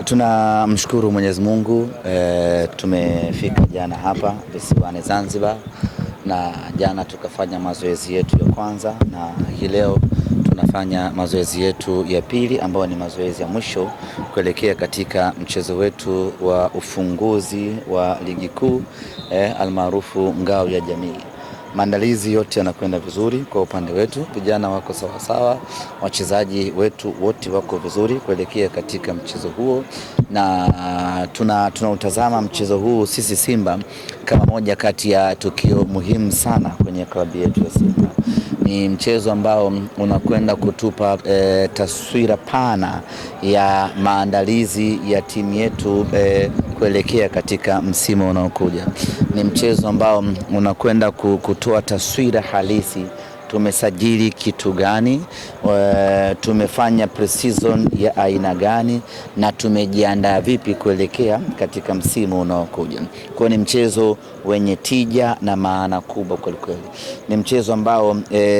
Tunamshukuru Mwenyezi Mungu, tumefika jana hapa visiwani Zanzibar, na jana tukafanya mazoezi yetu ya kwanza, na hii leo tunafanya mazoezi yetu ya pili ambayo ni mazoezi ya mwisho kuelekea katika mchezo wetu wa ufunguzi wa ligi kuu almaarufu Ngao ya Jamii. Maandalizi yote yanakwenda vizuri kwa upande wetu, vijana wako sawa sawa, wachezaji wetu wote wako vizuri kuelekea katika mchezo huo, na tunautazama mchezo huu sisi Simba kama moja kati ya tukio muhimu sana kwenye klabu yetu ya Simba. Ni mchezo ambao unakwenda kutupa taswira pana ya maandalizi ya timu yetu kuelekea katika msimu unaokuja. Ni mchezo ambao unakwenda kutoa taswira halisi. Tumesajili kitu gani, tumefanya pre-season ya aina gani, na tumejiandaa vipi kuelekea katika msimu unaokuja. Kwa ni mchezo wenye tija na maana kubwa kweli. Ni mchezo ambao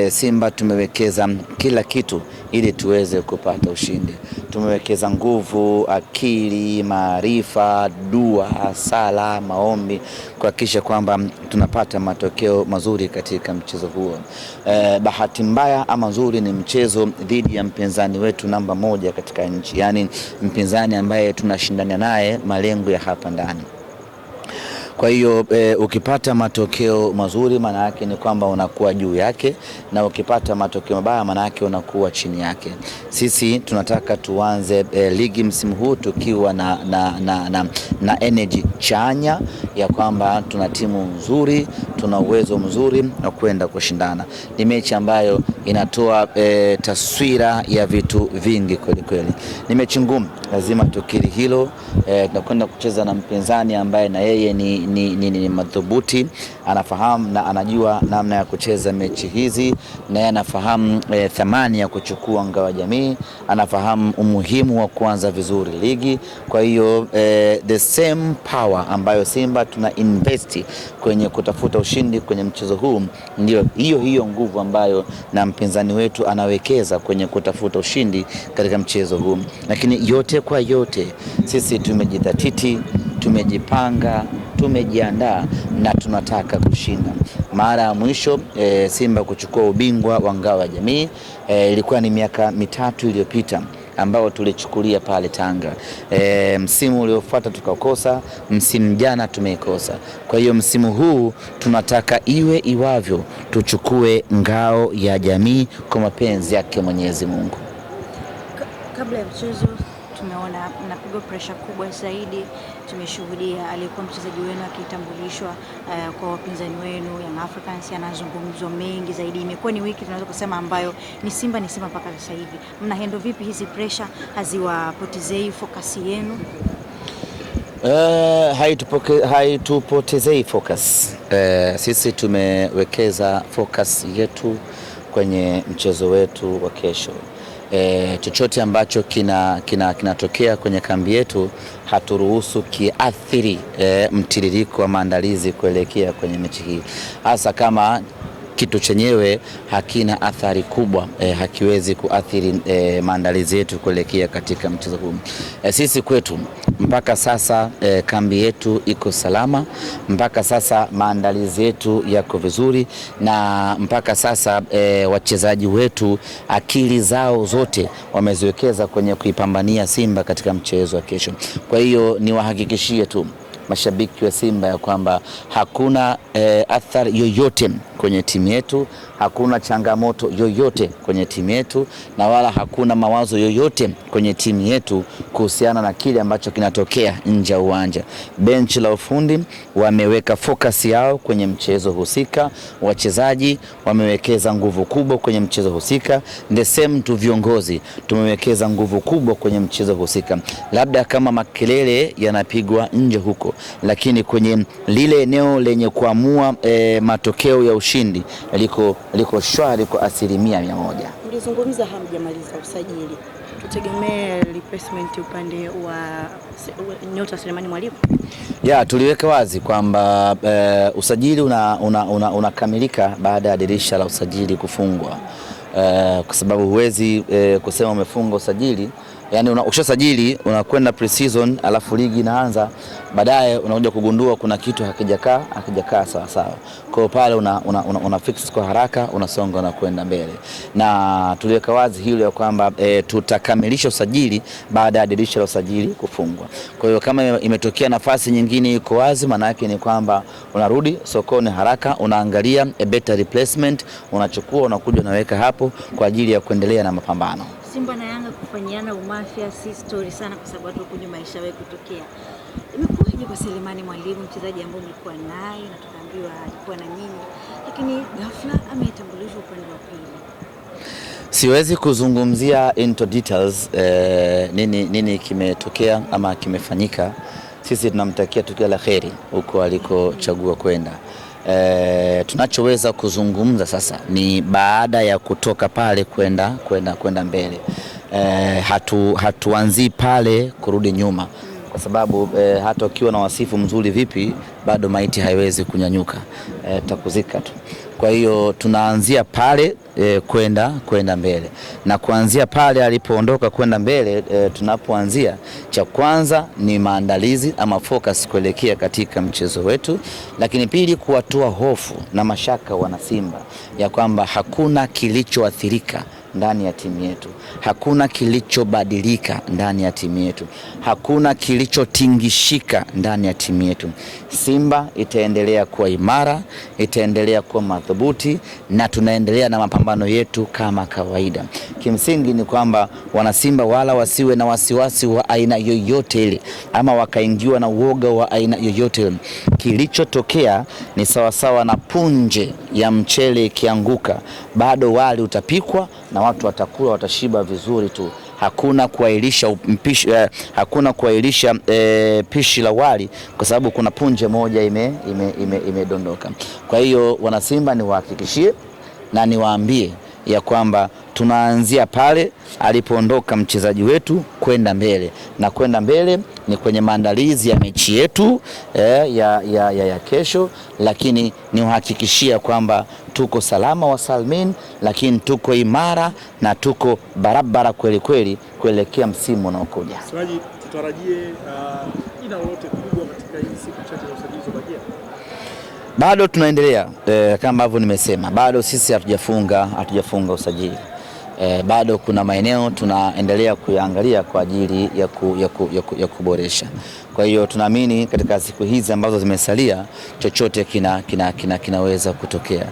Simba tumewekeza kila kitu ili tuweze kupata ushindi. Tumewekeza nguvu, akili, maarifa, dua, sala, maombi kuhakikisha kwamba tunapata matokeo mazuri katika mchezo huo. Bahati mbaya ama nzuri, ni mchezo dhidi ya mpinzani wetu namba moja katika nchi, yani mpinzani ambaye tunashindana naye malengo ya hapa ndani. Kwa hiyo ukipata matokeo mazuri maana yake ni kwamba unakuwa juu yake, na ukipata matokeo mabaya maana yake unakuwa chini yake. Sisi tunataka tuanze ligi msimu huu tukiwa na energy chanya ya kwamba tuna timu nzuri, tuna uwezo mzuri na kwenda kushindana. Ni mechi ambayo inatoa taswira ya vitu vingi kweli. Ni mechi ngumu, lazima tukiri hilo. Tunakwenda kucheza na mpinzani ambaye na yeye ni madhubuti, anafahamu na anajua namna ya kucheza mechi hizi, na yeye anafahamu thamani ya kuchukua Ngao ya Jamii, anafahamu umuhimu wa kuanza vizuri ligi. Kwa hiyo the same power ambayo Simba tuna invest kwenye kutafuta ushindi kwenye mchezo huu, ndio hiyo nguvu ambayo na mpinzani wetu anawekeza kwenye kutafuta ushindi katika mchezo huu. Lakini yote kwa yote, sisi tumejidhatiti, tumejipanga, tumejiandaa na tunataka kushinda. Mara ya mwisho Simba kuchukua ubingwa wa Ngao ya Jamii ilikuwa ni miaka 3 iliyopita, ambao tulichukulia pale Tanga. Msimu uliofuata tukakosa, msimu jana tumeikosa. Kwa hiyo msimu huu tunataka iwe iwavyo tuchukue Ngao ya Jamii kwa mapenzi yake Mwenyezi Mungu. Kabla ya mchezo tumeona mnapigwa pressure kubwa zaidi. Tumeshuhudia aliyekuwa mchezaji wenu akitambulishwa kwa wapinzani wenu Young Africans, yanazungumzwa mengi zaidi. Imekuwa ni wiki tunaweza kusema ambayo ni Simba mpaka sasa hivi. Mna handle vipi hizi pressure, haziwapotezei focus yenu? Haitupotezei focus. Sisi tumewekeza focus yetu kwenye mchezo wetu wa kesho. Chochote ambacho kinatokea kwenye kambi yetu haturuhusu kiathiri mtiririko wa maandalizi kuelekea kwenye mechi hii, hasa kama kitu chenyewe hakina athari kubwa, hakiwezi kuathiri maandalizi yetu kuelekea katika mchezo huu. Sisi kwetu mpaka sasa kambi yetu iko salama, mpaka sasa maandalizi yetu yako vizuri, na mpaka sasa wachezaji wetu akili zao zote wameziwekeza kwenye kuipambania Simba katika mchezo wa kesho. Kwa hiyo niwahakikishie tu mashabiki wa Simba ya kwamba hakuna athari yoyote kwenye timu yetu, hakuna changamoto yoyote kwenye timu yetu, na wala hakuna mawazo yoyote kwenye timu yetu kuhusiana na kile ambacho kinatokea nje ya uwanja. Benchi la ufundi wameweka focus yao kwenye mchezo husika, wachezaji wamewekeza nguvu kubwa kwenye mchezo husika, the same tu viongozi tumewekeza nguvu kubwa kwenye mchezo husika. Labda kama makelele yanapigwa nje huko, lakini kwenye lile eneo lenye kuamua matokeo ya ushindi liko shwari kwa 100%. Mlizungumza hamjamaliza usajili, tutegemee replacement upande wa nyota Selemani Mwalimu? Tuliweka wazi kwamba usajili unakamilika baada ya dirisha la usajili kufungwa, kwa sababu huwezi kusema umefunga usajili Yani ukishasajili unakwenda pre-season alafu ligi inaanza, baadaye unakuja kugundua kuna kitu hakijakaa sawa sawa. Kwa hiyo pale una fix kwa haraka, unasonga na kwenda mbele. Na tuliweka wazi hilo ya kwamba tutakamilisha usajili baada ya dirisha la usajili kufungwa. Kwa hiyo kama imetokea nafasi nyingine iko wazi, maana yake ni kwamba unarudi sokoni haraka, unaangalia a better replacement, unachukua, unakuja unaweka hapo kwa ajili ya kuendelea na mapambano. Simba na Yanga kufanyiana umafia si story sana, kwa sababu watu kwenye maisha yao kutokea. Imekuwaje kwa Selemani Mwalimu, mchezaji ambaye mlikuwa naye na tukaambiwa alikuwa na nini, lakini ghafla ametambulishwa upande wa pili? Siwezi kuzungumzia into details nini kimetokea ama kimefanyika. Sisi tunamtakia tukio la kheri huko alikochagua kwenda. Tunachoweza kuzungumza sasa ni baada ya kutoka pale kwenda mbele. Hatuanzi pale kurudi nyuma, kwa sababu hata ukiwa na wasifu mzuri vipi bado maiti haiwezi kunyanyuka, takuzika tu. Kwa hiyo tunaanzia pale kwenda mbele, na kuanzia pale alipoondoka kwenda mbele, tunapoanzia cha kwanza ni maandalizi ama focus kuelekea katika mchezo wetu, lakini pili kuwatoa hofu na mashaka wana Simba ya kwamba hakuna kilichoathirika ndani ya timu yetu, hakuna kilichobadilika ndani ya timu yetu, hakuna kilichotingishika ndani ya timu yetu. Simba itaendelea kuwa imara, itaendelea kuwa madhubuti, na tunaendelea na mapambano yetu kama kawaida. Kimsingi ni kwamba wana Simba wala wasiwe na wasiwasi wa aina yoyote ile, ama wakaingiwa na uoga wa aina yoyote ile. Kilichotokea ni sawasawa na punje ya mchele ikianguka, bado wali utapikwa na watu watakula, watashiba vizuri tu. Hakuna kuahirisha pishi la wali kwa sababu kuna punje moja imedondoka. Kwa hiyo wana Simba niwahakikishie na niwaambie ya kwamba tunaanzia pale alipoondoka mchezaji wetu kwenda mbele, na kwenda mbele ni kwenye maandalizi ya mechi yetu ya kesho, lakini niwahakikishia kwamba tuko salama wa salmin, lakini tuko imara na tuko barabara kweli kweli kuelekea msimu unaokuja. Semaji, tutarajie ina lolote kubwa katika hizi siku chache za usajili zilizobaki? Bado tunaendelea kama ambavyo nimesema, bado sisi hatujafunga usajili. Bado kuna maeneo tunaendelea kuyaangalia kwa ajili ya kuboresha. Kwa hiyo tunaamini katika siku hizi ambazo zimesalia chochote kinaweza kutokea.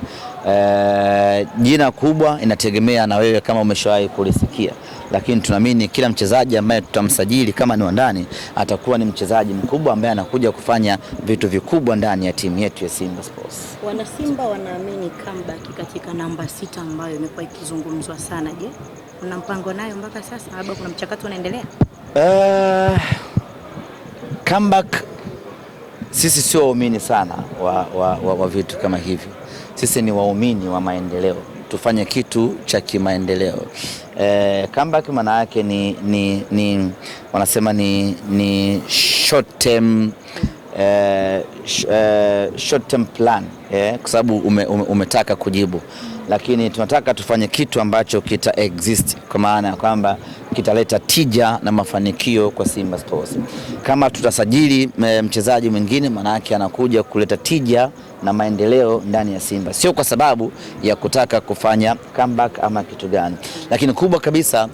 Jina kubwa inategemea na wewe kama umeshawahi kulisikia, lakini tunaamini kila mchezaji ambaye tutamsajili kama ni wa ndani atakuwa ni mchezaji mkubwa ambaye anakuja kufanya vitu vikubwa ndani ya timu yetu ya Simba Sports. Wana Simba wanaamini comeback katika namba 6 ambayo imekuwa ikizungumzwa sana. Je, una mpango nayo mpaka sasa? Labda kuna mchakato unaendelea? Comeback, sisi sio waumini sana wa vitu kama hivi. Sisi ni waumini wa maendeleo, tufanye kitu cha kimaendeleo. Comeback maana yake ni wanasema ni short term plan, kwa sababu umetaka kujibu, lakini tunataka tufanye kitu ambacho kita exist, kwa maana ya kwamba kitaleta tija na mafanikio kwa Simba Sports. Kama tutasajili mchezaji mwingine, maana yake anakuja kuleta tija na maendeleo ndani ya Simba, sio kwa sababu ya kutaka kufanya comeback ama kitu gani, lakini kubwa kabisa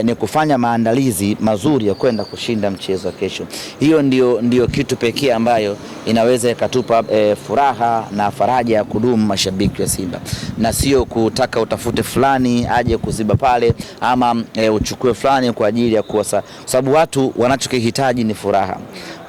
ni kufanya maandalizi mazuri ya kwenda kushinda mchezo wa kesho. Hiyo ndio kitu pekee ambayo inaweza ikatupa furaha na faraja ya kudumu mashabiki wa Simba, na sio kutaka utafute fulani aje kuziba pale ama uchukue fulani kwa ajili ya kuwasa, sababu watu wanachokihitaji ni furaha.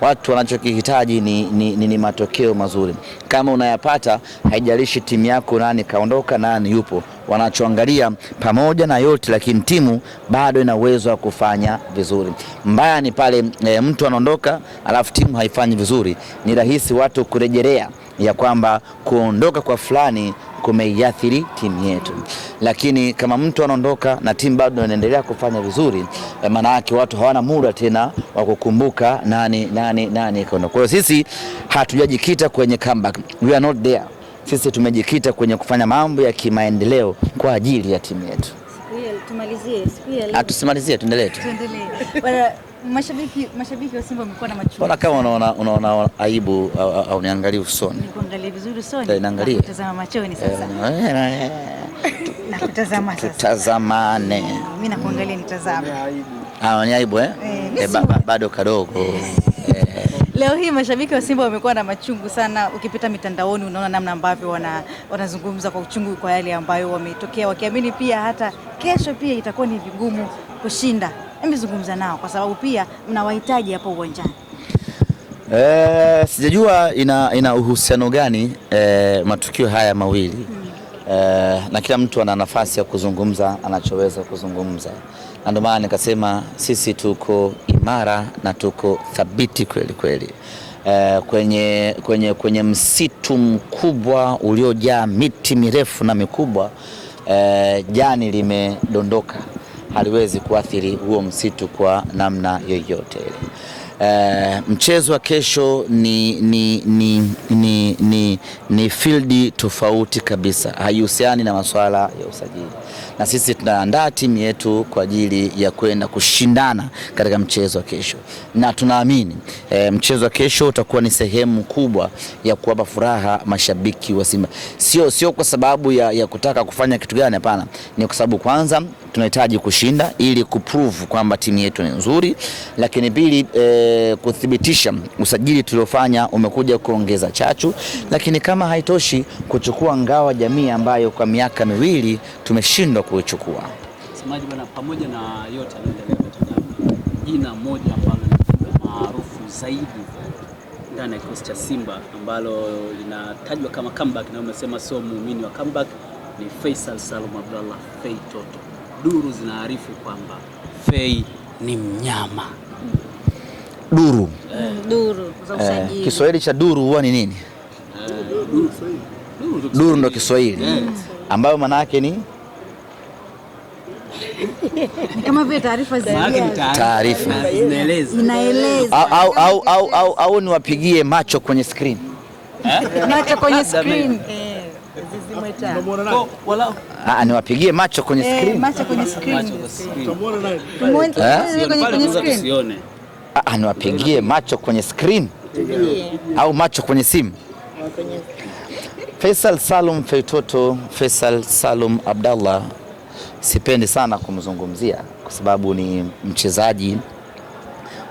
Watu wanachokihitaji ni matokeo mazuri. Kama unayapata, haijalishi timu yako nani kaondoka nani yupo, wanachoangalia pamoja na yote, lakini timu bado ina uwezo wa kufanya vizuri. Mbaya ni pale mtu anaondoka alafu timu haifanyi vizuri. Ni rahisi watu kurejelea ya kwamba kuondoka kwa fulani kumeiathiri timu yetu, lakini kama mtu anaondoka na timu bado inaendelea kufanya vizuri, maana yake watu hawana muda tena wa kukumbuka nani kaondoka. Kwa hiyo sisi hatujajikita kwenye comeback, we are not there. Sisi tumejikita kwenye kufanya mambo ya kimaendeleo kwa ajili ya timu yetu. tumalizie siku ya leo. Tusimalizie, tuendelee tu. Tuendelee. Bwana, mashabiki wa Simba wamekuwa na machungu. Mbona kama unaona aibu au niangalie usoni? Nikuangalie vizuri usoni. Niangalie. Nakutazama machoni sasa. Nakutazama sasa. Tutazamane. Mimi nakuangalia nitazame. Ni aibu bado kadogo. Leo hii mashabiki wa Simba wamekuwa na machungu sana. Ukipita mitandaoni unaona namna ambavyo wanazungumza kwa uchungu kwa yale ambayo wametokea, wakiamini pia hata kesho pia itakuwa ni vigumu kushinda. Nimezungumza nao kwa sababu pia mnawahitaji hapo uwanjani. Sijajua ina uhusiano gani matukio haya mawili. Na kila mtu ana nafasi ya kuzungumza anachoweza kuzungumza. Na ndio maana nikasema sisi tuko imara na tuko thabiti kweli kweli. Kwenye msitu mkubwa uliojaa miti mirefu na mikubwa, jani limedondoka haliwezi kuathiri huo msitu kwa namna yoyote. Mchezo wa kesho ni field tofauti kabisa, haihusiani na masuala ya usajili, na sisi tunaandaa timu yetu kwa ajili ya kwenda kushindana katika mchezo wa kesho, na tunaamini mchezo wa kesho utakuwa ni sehemu kubwa ya kuwapa furaha mashabiki wa Simba. Sio kwa sababu ya kutaka kufanya kitu gani, hapana, ni kwa sababu kwanza tunahitaji kushinda ili kuprove kwamba timu yetu ni nzuri, lakini pili kuthibitisha usajili tuliofanya umekuja kuongeza chachu, lakini kama haitoshi kuchukua ngao ya jamii ambayo kwa miaka miwili tumeshindwa kuichukua. Semaji bwana, pamoja na yote yanayoendelea Tanzania, jina moja ambalo ni maarufu zaidi ndani ya kikosi cha Simba ambalo linatajwa kama comeback, na umesema sio muumini wa comeback, ni Faisal Salum Abdallah Fei Toto. Duru zinaarifu kwamba Fei ni mnyama. Duru za usajili. Kiswahili cha duru huwa ni nini? Duru ndo Kiswahili ambayo maana yake ni kama vile taarifa inaeleza au niwapigie macho kwenye screen. Macho kwenye screen. Niwapigie macho kwenye screen. Macho kwenye screen. Niwapigie macho kwenye screen au macho kwenye simu. Faisal Salum Fei Toto, Faisal Salum Abdallah, sipendi sana kumzungumzia kwa sababu ni mchezaji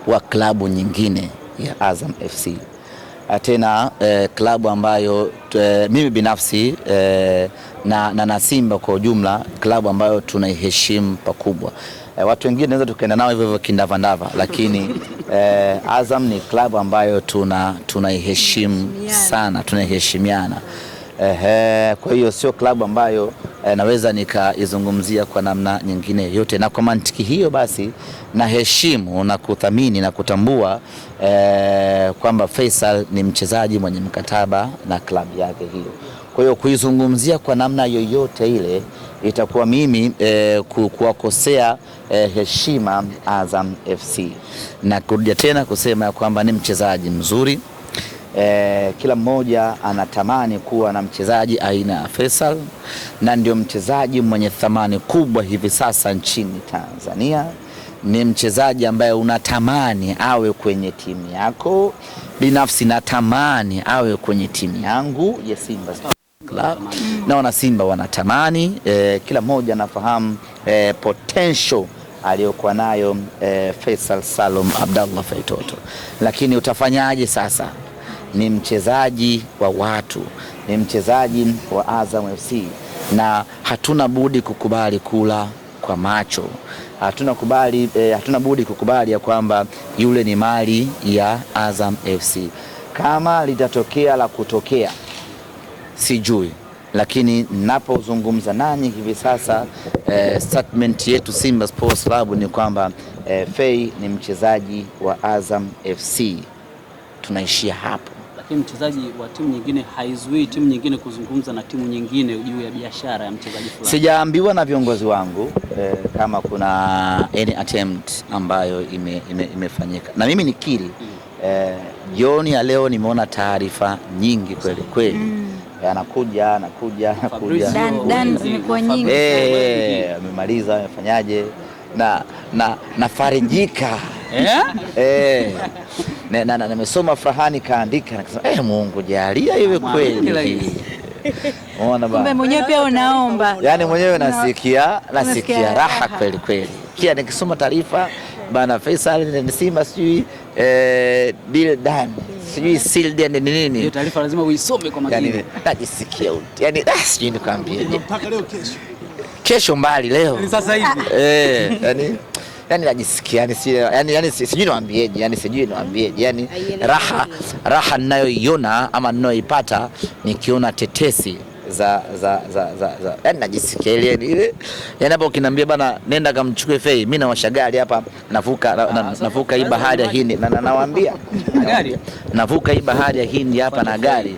wa klabu nyingine ya Azam FC. Tena klabu ambayo mimi binafsi na Simba kwa ujumla, klabu ambayo tunaiheshimu pakubwa. Watu wengine naweza tukaenda nao hivyo kindavandava, lakini Azam ni klabu ambayo tunaiheshimu sana, tunaheshimiana. Kwa hiyo sio klabu ambayo naweza nikaizungumzia kwa namna nyingine yote, na kwa mantiki hiyo basi naheshimu na kuthamini na kutambua kwamba Faisal ni mchezaji mwenye mkataba na klabu yake hiyo. Kwa hiyo kuizungumzia kwa namna yoyote ile itakuwa mimi kuwakosea heshima Azam FC, na kurudia tena kusema ya kwamba ni mchezaji mzuri. Kila mmoja anatamani kuwa na mchezaji aina ya Faisal, na ndio mchezaji mwenye thamani kubwa hivi sasa nchini Tanzania. Ni mchezaji ambaye unatamani awe kwenye timu yako. Binafsi natamani awe kwenye timu yangu ya Simba Club, na wana Simba wanatamani. Kila mmoja anafahamu potential aliyokuwa nayo Faisal Salum Abdallah Fei Toto, lakini utafanyaje sasa? Ni mchezaji wa watu, ni mchezaji wa Azam FC, na hatuna budi kukubali kula kwa macho. Hatuna budi kukubali ya kwamba yule ni mali ya Azam FC. Kama litatokea la kutokea sijui, lakini ninapozungumza nanyi hivi sasa statement yetu Simba Sports Club ni kwamba Fei ni mchezaji wa Azam FC. Tunaishia hapo. Lakini mchezaji wa timu nyingine haizuii timu nyingine kuzungumza na timu nyingine juu ya biashara ya mchezaji fulani. Sijaambiwa na viongozi wangu kama kuna any attempt ambayo imefanyika. Na mimi nikiri jioni ya leo nimeona taarifa nyingi kweli kweli anakuja Dan zimekuwa nyingi. Amemaliza, amefanyaje na nafarijika na nimesoma Farhani kaandika nakasema Mungu jalia iwe kweli. Unaona bana. Kumbe mwenyewe pia unaomba. Yaani mwenyewe nasikia raha kweli. Kia nikisoma taarifa bana Faisal ni Simba sijui deal done. Sijui sealed ni nini. Hiyo taarifa lazima uisome kwa makini. Yaani najisikia yaani sijui nikwambie. Mpaka leo Kesho mbali leo. Ni sasa hivi. Yani najisikia yani sijui niwaambieje yani raha ninayoiona ama ninayoipata nikiona tetesi za yani najisikia ile yani hapo ukiniambia bana nenda kamchukue Fei mimi na washagali hapa navuka hii bahari ya Hindi na nawaambia gari navuka hii bahari ya Hindi hapa na gari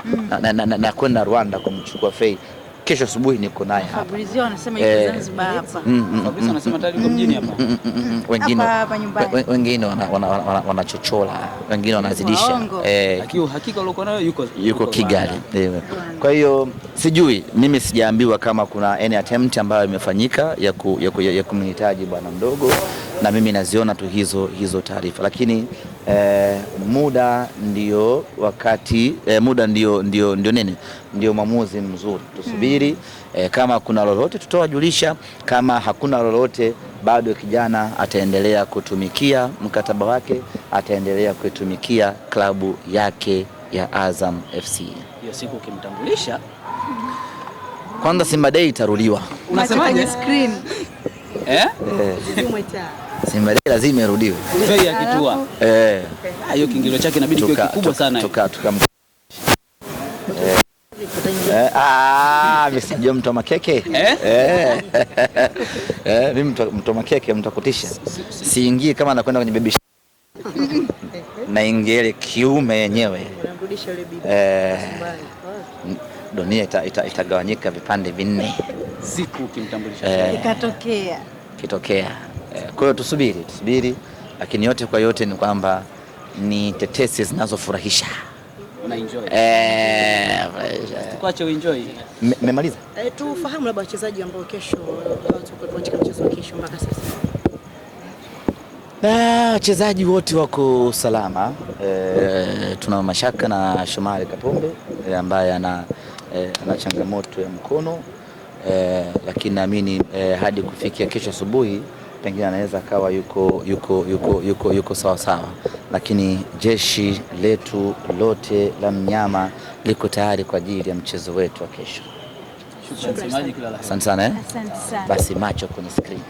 na kwenda Rwanda kumchukua Fei. Kesho asubuhi niko naye hapa. Fabrizio anasema yuko Zanzibar hapa. Fabrizio anasema tayari yuko mjini hapa. Wengine wanachochola, wengine wanazidisha. Hakika uliko nayo yuko Kigali. Kwa hiyo sijui, mimi sijaambiwa kama kuna any attempt ambayo imefanyika ya kumhitaji bwana mdogo, na mimi naziona tu hizo taarifa, lakini muda ndio wakati, muda ndio nini, ndio maamuzi mzuri. Tusubiri, kama kuna lolote tutawajulisha, kama hakuna lolote bado kijana ataendelea kutumikia mkataba wake, ataendelea kuitumikia klabu yake ya Azam FC. Hiyo siku ukimtambulisha, kwanza Simba Day itarudiwa. Unasemaje? Screen. Simba Day lazima irudiwe. Bei ya kitua. Hiyo kiingilio chake inabidi kiwe kikubwa sana. Msijue mtu wa makeke. Mimi mtu wa makeke mtakutisha. Siingii kama anakwenda kwenye baby na ingele kiume yenyewe. Dunia itagawanyika vipande vinne siku ukimtambulisha kitokea. Kwa hiyo tusubiri, lakini yote kwa yote ni kwamba ni tetesi zinazofurahisha. Una enjoy. Tuache uenjoy. Mmemaliza? Tufahamu labda wachezaji ambao kesho watakuwa katika mchezo wa kesho mpaka sasa. Wachezaji wote wako salama. Tuna mashaka na Shomari Kapombe ambaye ana changamoto ya mkono, lakini naamini hadi kufikia kesho asubuhi pengine anaweza akawa yuko sawa, lakini jeshi letu lote la mnyama liko tayari kwa ajili ya mchezo wetu wa kesho. Shukrani. Asante sana. Basi macho kwenye screen.